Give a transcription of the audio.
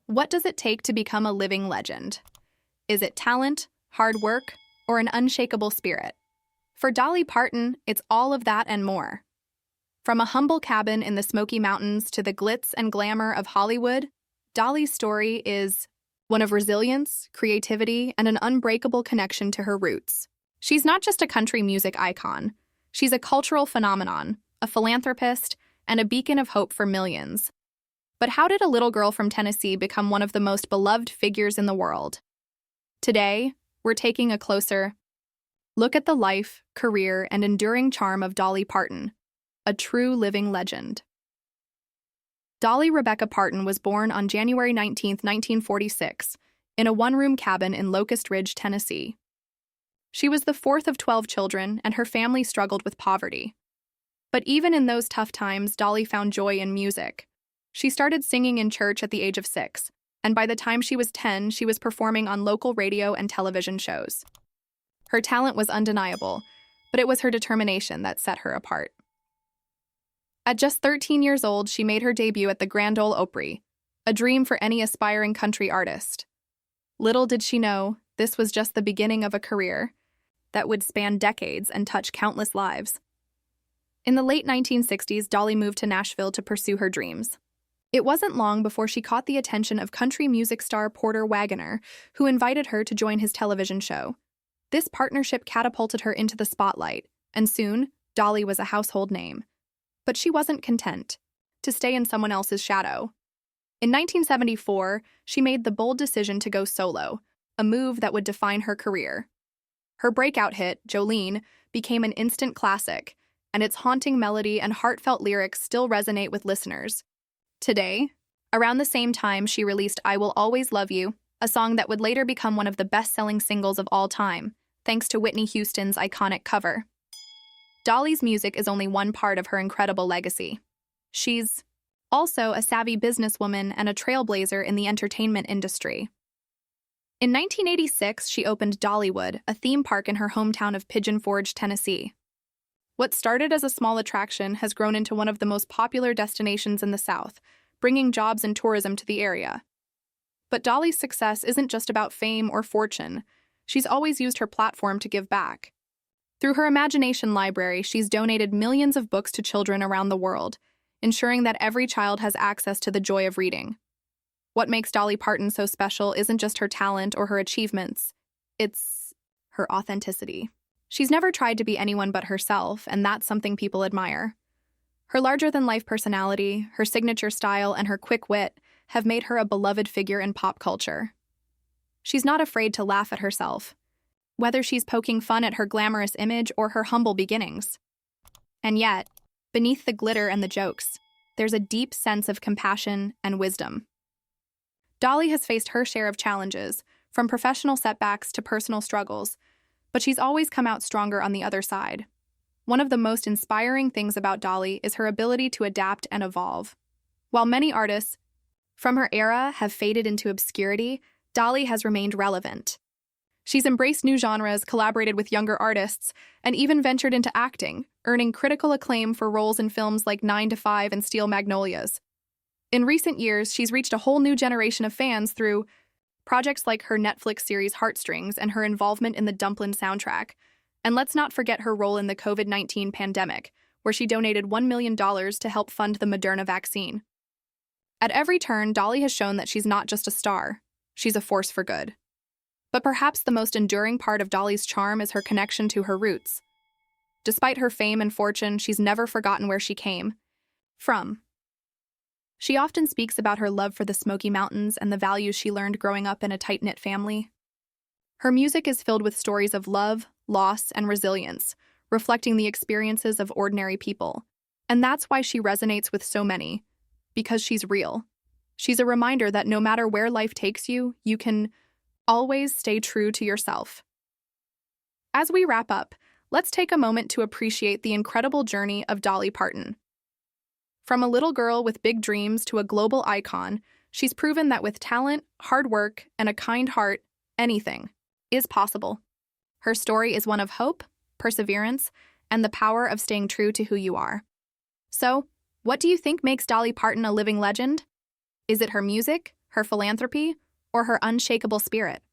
What does it take to become a living legend? Is it talent, hard work, or an unshakable spirit? For Dolly Parton, it's all of that and more. From a humble cabin in the Smoky Mountains to the glitz and glamour of Hollywood, Dolly's story is one of resilience, creativity, and an unbreakable connection to her roots. She's not just a country music icon. She's a cultural phenomenon, a philanthropist, and a beacon of hope for millions. But how did a little girl from Tennessee become one of the most beloved figures in the world? Today, we're taking a closer look at the life, career, and enduring charm of Dolly Parton, a true living legend. Dolly Rebecca Parton was born on January 19, 1946, in a one-room cabin in Locust Ridge, Tennessee. She was the fourth of 12 children, and her family struggled with poverty. But even in those tough times, Dolly found joy in music. She started singing in church at the age of 6, and by the time she was 10, she was performing on local radio and television shows. Her talent was undeniable, but it was her determination that set her apart. At just 13 years old, she made her debut at the Grand Ole Opry, a dream for any aspiring country artist. Little did she know, this was just the beginning of a career that would span decades and touch countless lives. In the late 1960s, Dolly moved to Nashville to pursue her dreams. It wasn't long before she caught the attention of country music star Porter Wagoner, who invited her to join his television show. This partnership catapulted her into the spotlight, and soon, Dolly was a household name. But she wasn't content to stay in someone else's shadow. In 1974, she made the bold decision to go solo, a move that would define her career. Her breakout hit, Jolene, became an instant classic, and its haunting melody and heartfelt lyrics still resonate with listeners. Today, around the same time, she released I Will Always Love You, a song that would later become one of the best-selling singles of all time, thanks to Whitney Houston's iconic cover. Dolly's music is only one part of her incredible legacy. She's also a savvy businesswoman and a trailblazer in the entertainment industry. In 1986, she opened Dollywood, a theme park in her hometown of Pigeon Forge, Tennessee. What started as a small attraction has grown into one of the most popular destinations in the South, bringing jobs and tourism to the area. But Dolly's success isn't just about fame or fortune. She's always used her platform to give back. Through her imagination library, she's donated millions of books to children around the world, ensuring that every child has access to the joy of reading. What makes Dolly Parton so special isn't just her talent or her achievements, it's her authenticity. She's never tried to be anyone but herself, and that's something people admire. Her larger-than-life personality, her signature style, and her quick wit have made her a beloved figure in pop culture. She's not afraid to laugh at herself, whether she's poking fun at her glamorous image or her humble beginnings. And yet, beneath the glitter and the jokes, there's a deep sense of compassion and wisdom. Dolly has faced her share of challenges, from professional setbacks to personal struggles, but she's always come out stronger on the other side. One of the most inspiring things about Dolly is her ability to adapt and evolve. While many artists from her era have faded into obscurity, Dolly has remained relevant. She's embraced new genres, collaborated with younger artists, and even ventured into acting, earning critical acclaim for roles in films like 9 to 5 and Steel Magnolias. In recent years, she's reached a whole new generation of fans through projects like her Netflix series Heartstrings and her involvement in the Dumplin' soundtrack. And let's not forget her role in the COVID-19 pandemic, where she donated $1 million to help fund the Moderna vaccine. At every turn, Dolly has shown that she's not just a star, she's a force for good. But perhaps the most enduring part of Dolly's charm is her connection to her roots. Despite her fame and fortune, she's never forgotten where she came from. She often speaks about her love for the Smoky Mountains and the values she learned growing up in a tight-knit family. Her music is filled with stories of love, loss, and resilience, reflecting the experiences of ordinary people. And that's why she resonates with so many, because she's real. She's a reminder that no matter where life takes you, you can always stay true to yourself. As we wrap up, let's take a moment to appreciate the incredible journey of Dolly Parton. From a little girl with big dreams to a global icon, she's proven that with talent, hard work, and a kind heart, anything is possible. Her story is one of hope, perseverance, and the power of staying true to who you are. So, what do you think makes Dolly Parton a living legend? Is it her music, her philanthropy, or her unshakable spirit?